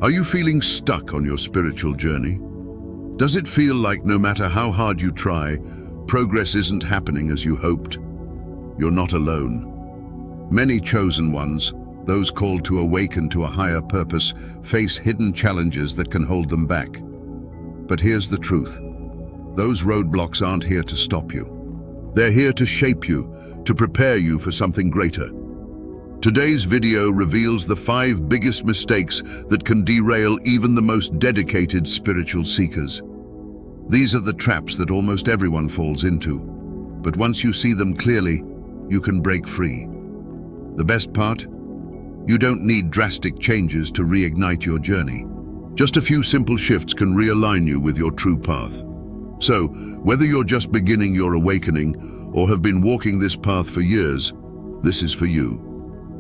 Are you feeling stuck on your spiritual journey? Does it feel like no matter how hard you try, progress isn't happening as you hoped? You're not alone. Many chosen ones, those called to awaken to a higher purpose, face hidden challenges that can hold them back. But here's the truth. Those roadblocks aren't here to stop you. They're here to shape you, to prepare you for something greater. Today's video reveals the 5 biggest mistakes that can derail even the most dedicated spiritual seekers. These are the traps that almost everyone falls into. But once you see them clearly, you can break free. The best part? You don't need drastic changes to reignite your journey. Just a few simple shifts can realign you with your true path. So, whether you're just beginning your awakening or have been walking this path for years, this is for you.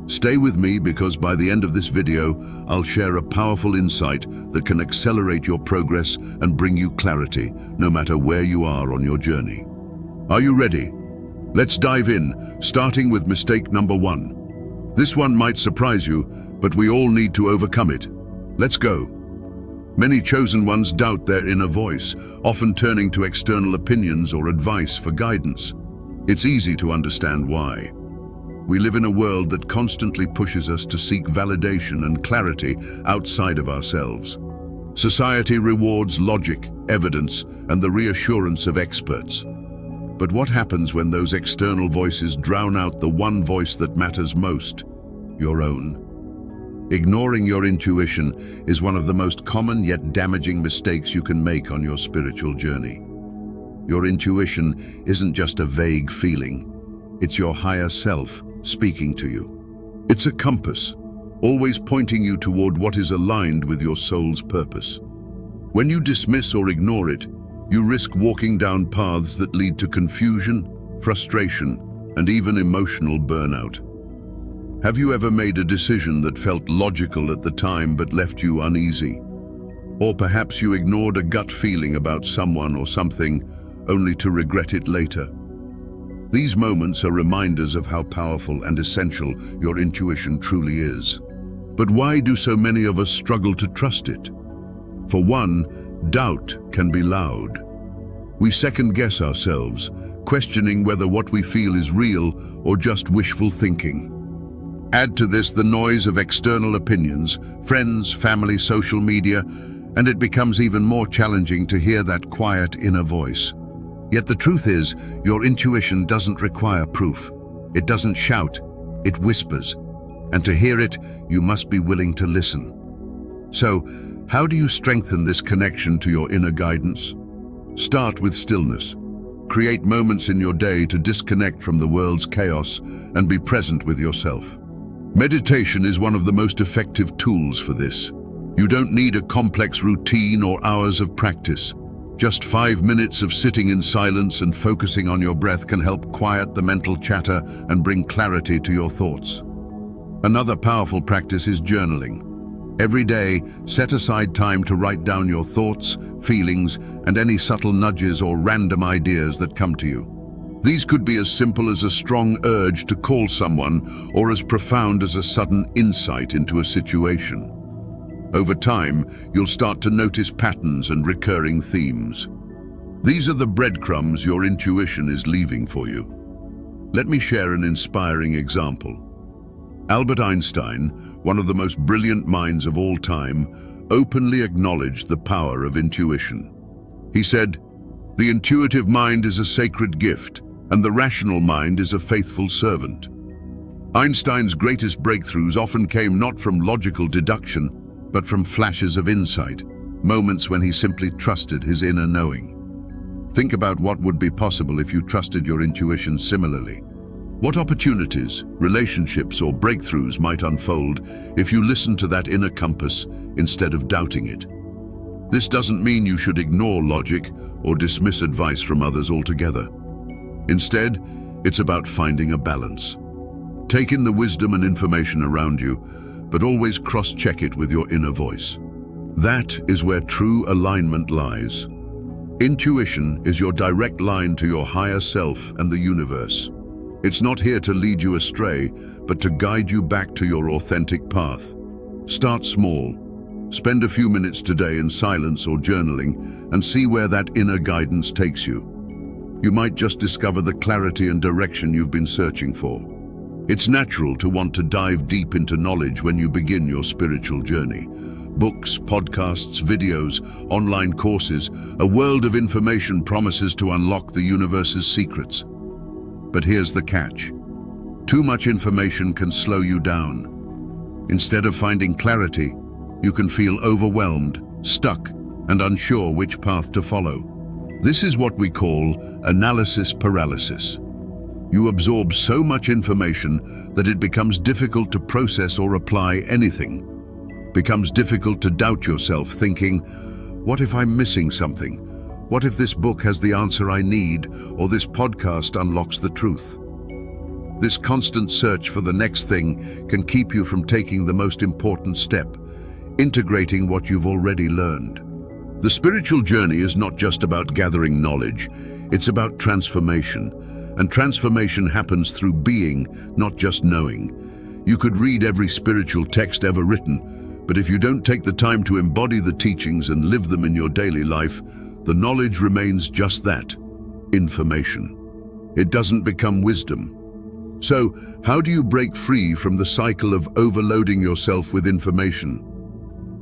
Stay with me because by the end of this video, I'll share a powerful insight that can accelerate your progress and bring you clarity, no matter where you are on your journey. Are you ready? Let's dive in, starting with mistake number 1. This one might surprise you, but we all need to overcome it. Let's go. Many chosen ones doubt their inner voice, often turning to external opinions or advice for guidance. It's easy to understand why. We live in a world that constantly pushes us to seek validation and clarity outside of ourselves. Society rewards logic, evidence, and the reassurance of experts. But what happens when those external voices drown out the one voice that matters most, your own? Ignoring your intuition is one of the most common yet damaging mistakes you can make on your spiritual journey. Your intuition isn't just a vague feeling. It's your higher self speaking to you. It's a compass, always pointing you toward what is aligned with your soul's purpose. When you dismiss or ignore it, you risk walking down paths that lead to confusion, frustration, and even emotional burnout. Have you ever made a decision that felt logical at the time but left you uneasy? Or perhaps you ignored a gut feeling about someone or something, only to regret it later? These moments are reminders of how powerful and essential your intuition truly is. But why do so many of us struggle to trust it? For one, doubt can be loud. We second-guess ourselves, questioning whether what we feel is real or just wishful thinking. Add to this the noise of external opinions, friends, family, social media, and it becomes even more challenging to hear that quiet inner voice. Yet the truth is, your intuition doesn't require proof. It doesn't shout, it whispers. And to hear it, you must be willing to listen. So, how do you strengthen this connection to your inner guidance? Start with stillness. Create moments in your day to disconnect from the world's chaos and be present with yourself. Meditation is one of the most effective tools for this. You don't need a complex routine or hours of practice. Just 5 minutes of sitting in silence and focusing on your breath can help quiet the mental chatter and bring clarity to your thoughts. Another powerful practice is journaling. Every day, set aside time to write down your thoughts, feelings, and any subtle nudges or random ideas that come to you. These could be as simple as a strong urge to call someone or as profound as a sudden insight into a situation. Over time, you'll start to notice patterns and recurring themes. These are the breadcrumbs your intuition is leaving for you. Let me share an inspiring example. Albert Einstein, one of the most brilliant minds of all time, openly acknowledged the power of intuition. He said, "The intuitive mind is a sacred gift, and the rational mind is a faithful servant." Einstein's greatest breakthroughs often came not from logical deduction, but from flashes of insight, moments when he simply trusted his inner knowing. Think about what would be possible if you trusted your intuition similarly. What opportunities, relationships, or breakthroughs might unfold if you listened to that inner compass instead of doubting it? This doesn't mean you should ignore logic or dismiss advice from others altogether. Instead, it's about finding a balance. Take in the wisdom and information around you, but always cross-check it with your inner voice. That is where true alignment lies. Intuition is your direct line to your higher self and the universe. It's not here to lead you astray, but to guide you back to your authentic path. Start small. Spend a few minutes today in silence or journaling and see where that inner guidance takes you. You might just discover the clarity and direction you've been searching for. It's natural to want to dive deep into knowledge when you begin your spiritual journey. Books, podcasts, videos, online courses, a world of information promises to unlock the universe's secrets. But here's the catch. Too much information can slow you down. Instead of finding clarity, you can feel overwhelmed, stuck, and unsure which path to follow. This is what we call analysis paralysis. You absorb so much information that it becomes difficult to process or apply anything. Becomes difficult to doubt yourself, thinking, what if I'm missing something? What if this book has the answer I need, or this podcast unlocks the truth? This constant search for the next thing can keep you from taking the most important step, integrating what you've already learned. The spiritual journey is not just about gathering knowledge, it's about transformation. And transformation happens through being, not just knowing. You could read every spiritual text ever written, but if you don't take the time to embody the teachings and live them in your daily life, the knowledge remains just that, information. It doesn't become wisdom. So, how do you break free from the cycle of overloading yourself with information?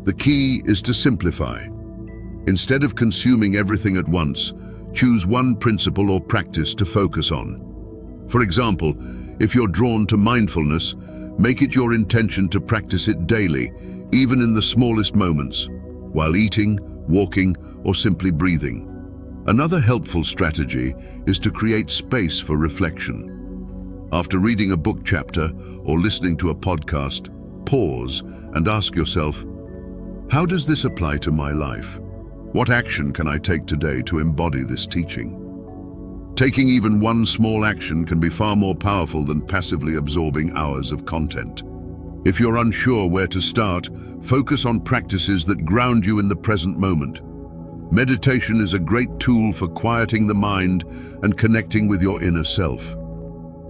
The key is to simplify. Instead of consuming everything at once, choose one principle or practice to focus on. For example, if you're drawn to mindfulness, make it your intention to practice it daily, even in the smallest moments, while eating, walking, or simply breathing. Another helpful strategy is to create space for reflection. After reading a book chapter or listening to a podcast, pause and ask yourself, how does this apply to my life? What action can I take today to embody this teaching? Taking even one small action can be far more powerful than passively absorbing hours of content. If you're unsure where to start, focus on practices that ground you in the present moment. Meditation is a great tool for quieting the mind and connecting with your inner self.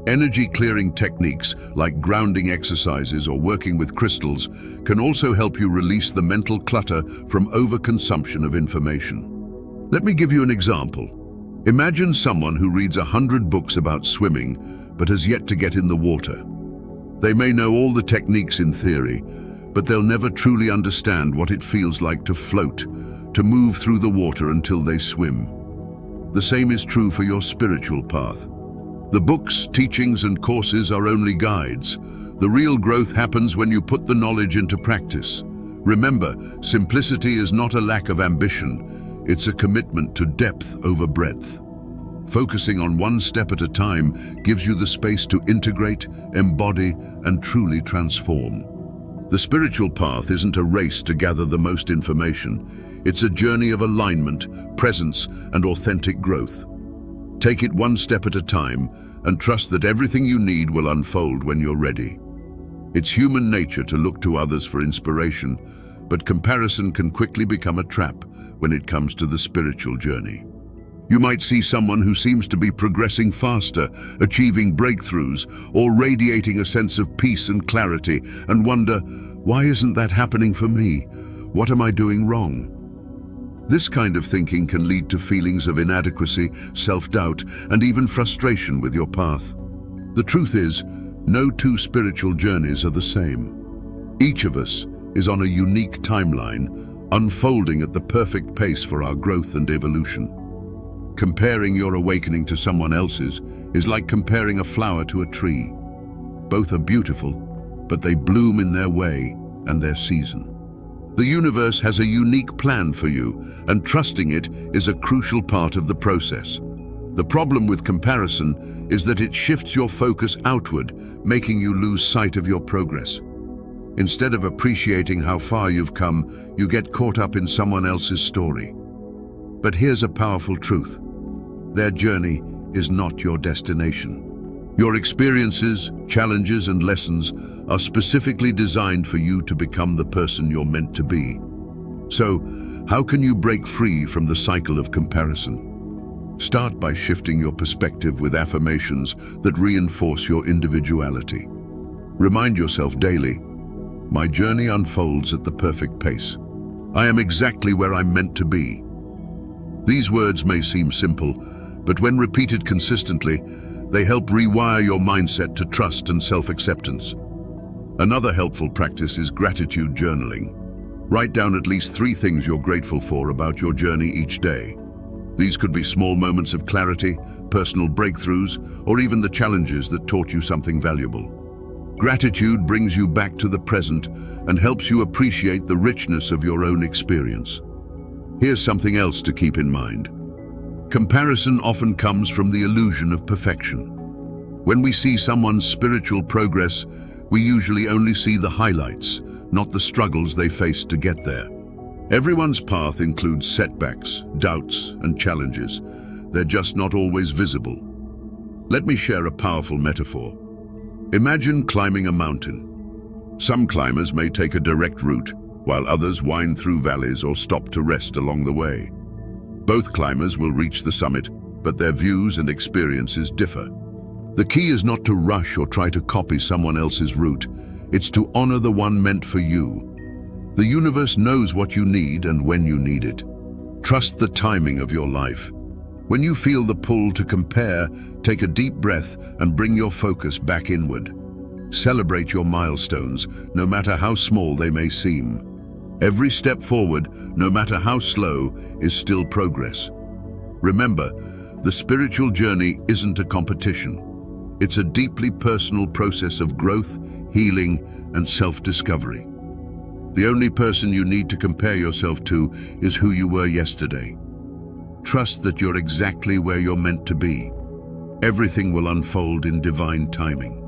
Energy-clearing techniques like grounding exercises or working with crystals can also help you release the mental clutter from overconsumption of information. Let me give you an example. Imagine someone who reads 100 books about swimming but has yet to get in the water. They may know all the techniques in theory, but they'll never truly understand what it feels like to float, to move through the water until they swim. The same is true for your spiritual path. The books, teachings, and courses are only guides. The real growth happens when you put the knowledge into practice. Remember, simplicity is not a lack of ambition. It's a commitment to depth over breadth. Focusing on one step at a time gives you the space to integrate, embody, and truly transform. The spiritual path isn't a race to gather the most information. It's a journey of alignment, presence, and authentic growth. Take it one step at a time and trust that everything you need will unfold when you're ready. It's human nature to look to others for inspiration, but comparison can quickly become a trap when it comes to the spiritual journey. You might see someone who seems to be progressing faster, achieving breakthroughs, or radiating a sense of peace and clarity, and wonder, why isn't that happening for me? What am I doing wrong? This kind of thinking can lead to feelings of inadequacy, self-doubt, and even frustration with your path. The truth is, no two spiritual journeys are the same. Each of us is on a unique timeline, unfolding at the perfect pace for our growth and evolution. Comparing your awakening to someone else's is like comparing a flower to a tree. Both are beautiful, but they bloom in their way and their season. The universe has a unique plan for you, and trusting it is a crucial part of the process. The problem with comparison is that it shifts your focus outward, making you lose sight of your progress. Instead of appreciating how far you've come, you get caught up in someone else's story. But here's a powerful truth. Their journey is not your destination. Your experiences, challenges, and lessons are specifically designed for you to become the person you're meant to be. So, how can you break free from the cycle of comparison? Start by shifting your perspective with affirmations that reinforce your individuality. Remind yourself daily, my journey unfolds at the perfect pace. I am exactly where I'm meant to be. These words may seem simple, but when repeated consistently, they help rewire your mindset to trust and self-acceptance. Another helpful practice is gratitude journaling. Write down at least 3 things you're grateful for about your journey each day. These could be small moments of clarity, personal breakthroughs, or even the challenges that taught you something valuable. Gratitude brings you back to the present and helps you appreciate the richness of your own experience. Here's something else to keep in mind. Comparison often comes from the illusion of perfection. When we see someone's spiritual progress, we usually only see the highlights, not the struggles they faced to get there. Everyone's path includes setbacks, doubts, and challenges. They're just not always visible. Let me share a powerful metaphor. Imagine climbing a mountain. Some climbers may take a direct route, while others wind through valleys or stop to rest along the way. Both climbers will reach the summit, but their views and experiences differ. The key is not to rush or try to copy someone else's route. It's to honor the one meant for you. The universe knows what you need and when you need it. Trust the timing of your life. When you feel the pull to compare, take a deep breath and bring your focus back inward. Celebrate your milestones, no matter how small they may seem. Every step forward, no matter how slow, is still progress. Remember, the spiritual journey isn't a competition. It's a deeply personal process of growth, healing, and self-discovery. The only person you need to compare yourself to is who you were yesterday. Trust that you're exactly where you're meant to be. Everything will unfold in divine timing.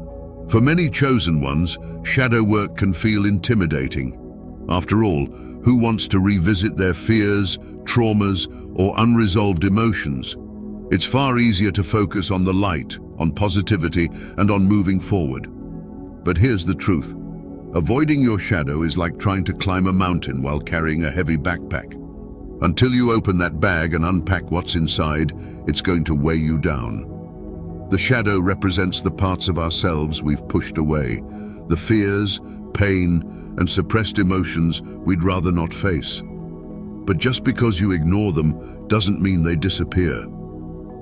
For many chosen ones, shadow work can feel intimidating. After all, who wants to revisit their fears, traumas, or unresolved emotions? It's far easier to focus on the light, on positivity, and on moving forward. But here's the truth. Avoiding your shadow is like trying to climb a mountain while carrying a heavy backpack. Until you open that bag and unpack what's inside, it's going to weigh you down. The shadow represents the parts of ourselves we've pushed away, the fears, pain, and suppressed emotions we'd rather not face. But just because you ignore them doesn't mean they disappear.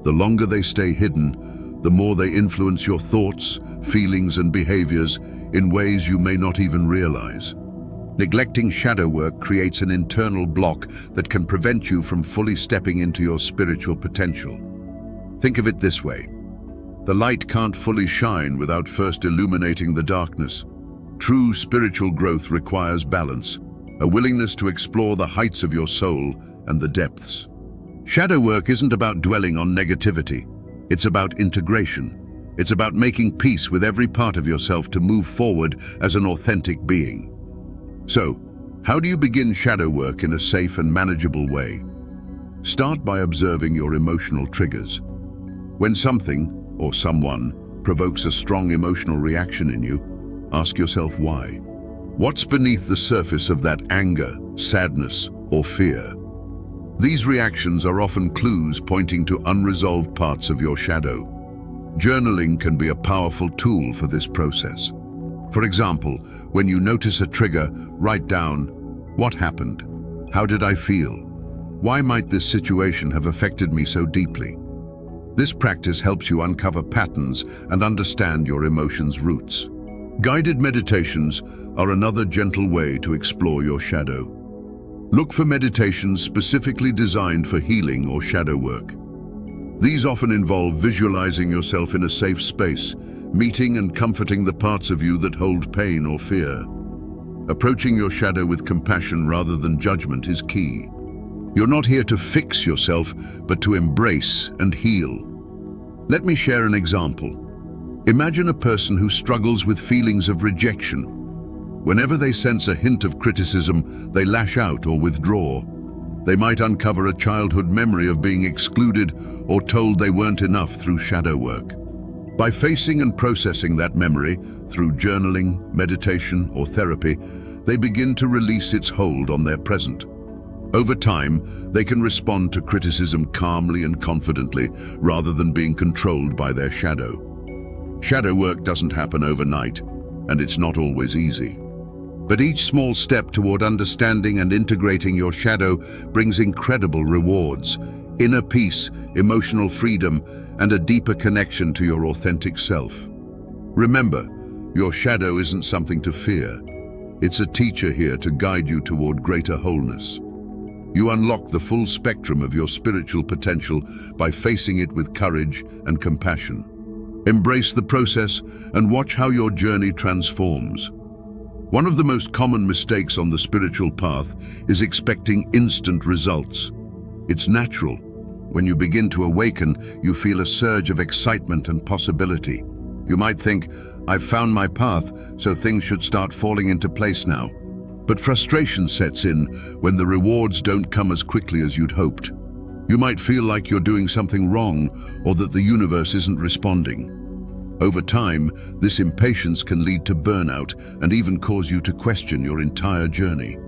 The longer they stay hidden, the more they influence your thoughts, feelings, and behaviors in ways you may not even realize. Neglecting shadow work creates an internal block that can prevent you from fully stepping into your spiritual potential. Think of it this way. The light can't fully shine without first illuminating the darkness. True spiritual growth requires balance, a willingness to explore the heights of your soul and the depths. Shadow work isn't about dwelling on negativity. It's about integration. It's about making peace with every part of yourself to move forward as an authentic being. So, how do you begin shadow work in a safe and manageable way? Start by observing your emotional triggers. When something, or someone, provokes a strong emotional reaction in you, ask yourself why. What's beneath the surface of that anger, sadness, or fear? These reactions are often clues pointing to unresolved parts of your shadow. Journaling can be a powerful tool for this process. For example, when you notice a trigger, write down, what happened? How did I feel? Why might this situation have affected me so deeply? This practice helps you uncover patterns and understand your emotions' roots. Guided meditations are another gentle way to explore your shadow. Look for meditations specifically designed for healing or shadow work. These often involve visualizing yourself in a safe space, meeting and comforting the parts of you that hold pain or fear. Approaching your shadow with compassion rather than judgment is key. You're not here to fix yourself, but to embrace and heal. Let me share an example. Imagine a person who struggles with feelings of rejection. Whenever they sense a hint of criticism, they lash out or withdraw. They might uncover a childhood memory of being excluded or told they weren't enough through shadow work. By facing and processing that memory through journaling, meditation, or therapy, they begin to release its hold on their present. Over time, they can respond to criticism calmly and confidently, rather than being controlled by their shadow. Shadow work doesn't happen overnight, and it's not always easy. But each small step toward understanding and integrating your shadow brings incredible rewards: inner peace, emotional freedom, and a deeper connection to your authentic self. Remember, your shadow isn't something to fear. It's a teacher here to guide you toward greater wholeness. You unlock the full spectrum of your spiritual potential by facing it with courage and compassion. Embrace the process and watch how your journey transforms. One of the most common mistakes on the spiritual path is expecting instant results. It's natural. When you begin to awaken, you feel a surge of excitement and possibility. You might think, "I've found my path, so things should start falling into place now." But frustration sets in when the rewards don't come as quickly as you'd hoped. You might feel like you're doing something wrong or that the universe isn't responding. Over time, this impatience can lead to burnout and even cause you to question your entire journey.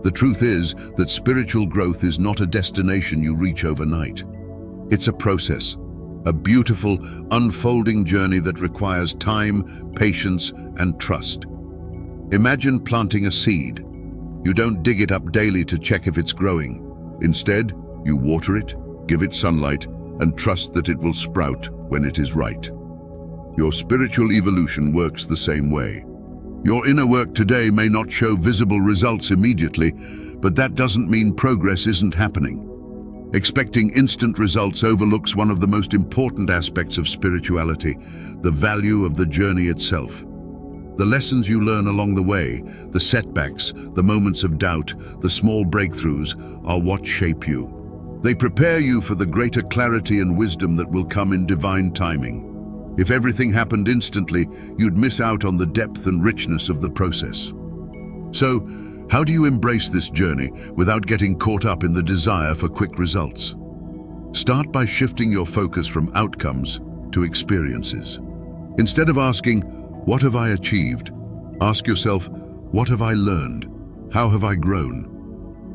The truth is that spiritual growth is not a destination you reach overnight. It's a process, a beautiful, unfolding journey that requires time, patience, and trust. Imagine planting a seed. You don't dig it up daily to check if it's growing. Instead, you water it, give it sunlight, and trust that it will sprout when it is right. Your spiritual evolution works the same way. Your inner work today may not show visible results immediately, but that doesn't mean progress isn't happening. Expecting instant results overlooks one of the most important aspects of spirituality, the value of the journey itself. The lessons you learn along the way, the setbacks, the moments of doubt, the small breakthroughs, are what shape you. They prepare you for the greater clarity and wisdom that will come in divine timing. If everything happened instantly, you'd miss out on the depth and richness of the process. So, how do you embrace this journey without getting caught up in the desire for quick results? Start by shifting your focus from outcomes to experiences. Instead of asking, "What have I achieved?" ask yourself, "What have I learned? How have I grown?"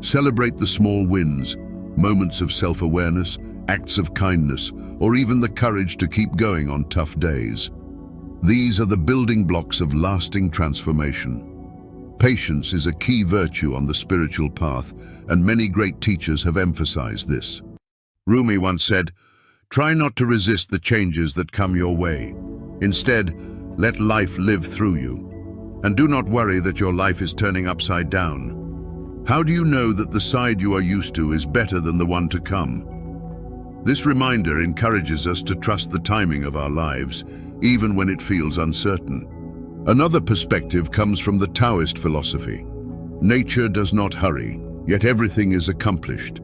Celebrate the small wins, moments of self-awareness, acts of kindness, or even the courage to keep going on tough days. These are the building blocks of lasting transformation. Patience is a key virtue on the spiritual path, and many great teachers have emphasized this. Rumi once said, "Try not to resist the changes that come your way. Instead, let life live through you. And do not worry that your life is turning upside down. How do you know that the side you are used to is better than the one to come?" This reminder encourages us to trust the timing of our lives, even when it feels uncertain. Another perspective comes from the Taoist philosophy. Nature does not hurry, yet everything is accomplished.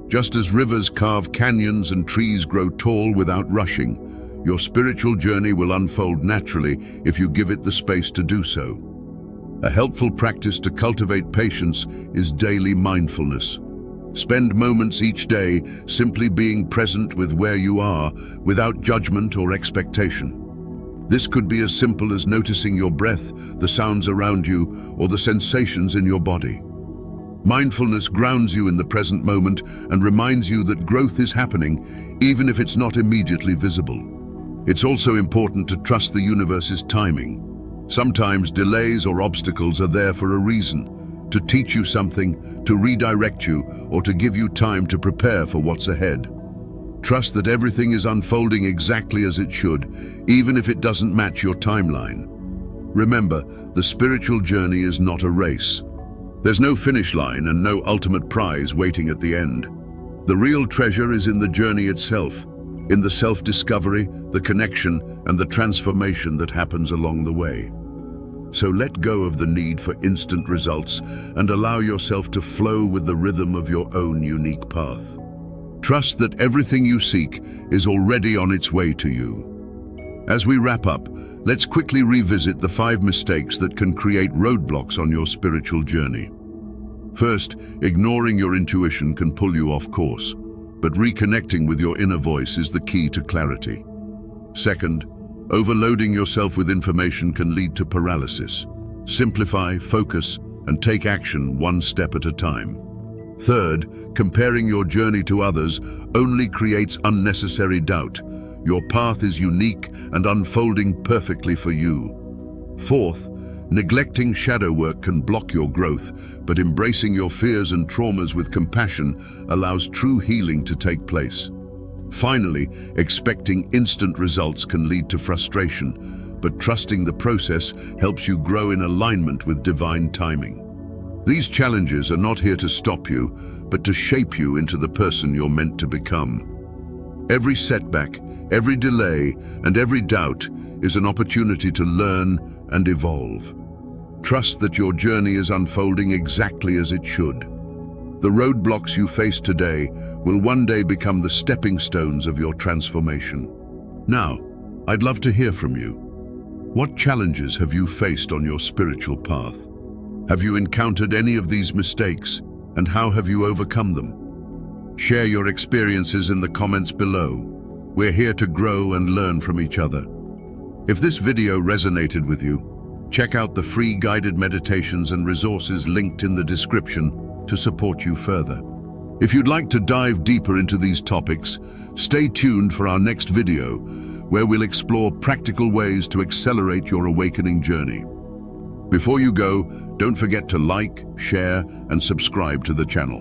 Just as rivers carve canyons and trees grow tall without rushing, your spiritual journey will unfold naturally if you give it the space to do so. A helpful practice to cultivate patience is daily mindfulness. Spend moments each day simply being present with where you are, without judgment or expectation. This could be as simple as noticing your breath, the sounds around you, or the sensations in your body. Mindfulness grounds you in the present moment and reminds you that growth is happening, even if it's not immediately visible. It's also important to trust the universe's timing. Sometimes delays or obstacles are there for a reason, to teach you something, to redirect you, or to give you time to prepare for what's ahead. Trust that everything is unfolding exactly as it should, even if it doesn't match your timeline. Remember, the spiritual journey is not a race. There's no finish line and no ultimate prize waiting at the end. The real treasure is in the journey itself, in the self-discovery, the connection, and the transformation that happens along the way. So let go of the need for instant results and allow yourself to flow with the rhythm of your own unique path. Trust that everything you seek is already on its way to you. As we wrap up, let's quickly revisit the 5 mistakes that can create roadblocks on your spiritual journey. First, ignoring your intuition can pull you off course, but reconnecting with your inner voice is the key to clarity. Second, overloading yourself with information can lead to paralysis. Simplify, focus, and take action one step at a time. Third, comparing your journey to others only creates unnecessary doubt. Your path is unique and unfolding perfectly for you. Fourth, Neglecting shadow work can block your growth, but embracing your fears and traumas with compassion allows true healing to take place. Finally, expecting instant results can lead to frustration, but trusting the process helps you grow in alignment with divine timing. These challenges are not here to stop you, but to shape you into the person you're meant to become. Every setback, every delay, and every doubt is an opportunity to learn and evolve. Trust that your journey is unfolding exactly as it should. The roadblocks you face today will one day become the stepping stones of your transformation. Now, I'd love to hear from you. What challenges have you faced on your spiritual path? Have you encountered any of these mistakes, and how have you overcome them? Share your experiences in the comments below. We're here to grow and learn from each other. If this video resonated with you, check out the free guided meditations and resources linked in the description to support you further. If you'd like to dive deeper into these topics, stay tuned for our next video, where we'll explore practical ways to accelerate your awakening journey. Before you go, don't forget to like, share, and subscribe to the channel.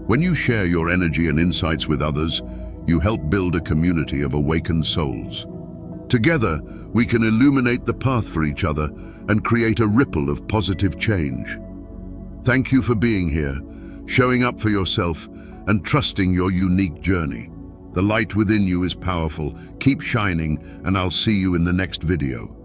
When you share your energy and insights with others, you help build a community of awakened souls. Together, we can illuminate the path for each other and create a ripple of positive change. Thank you for being here, showing up for yourself, and trusting your unique journey. The light within you is powerful. Keep shining, and I'll see you in the next video.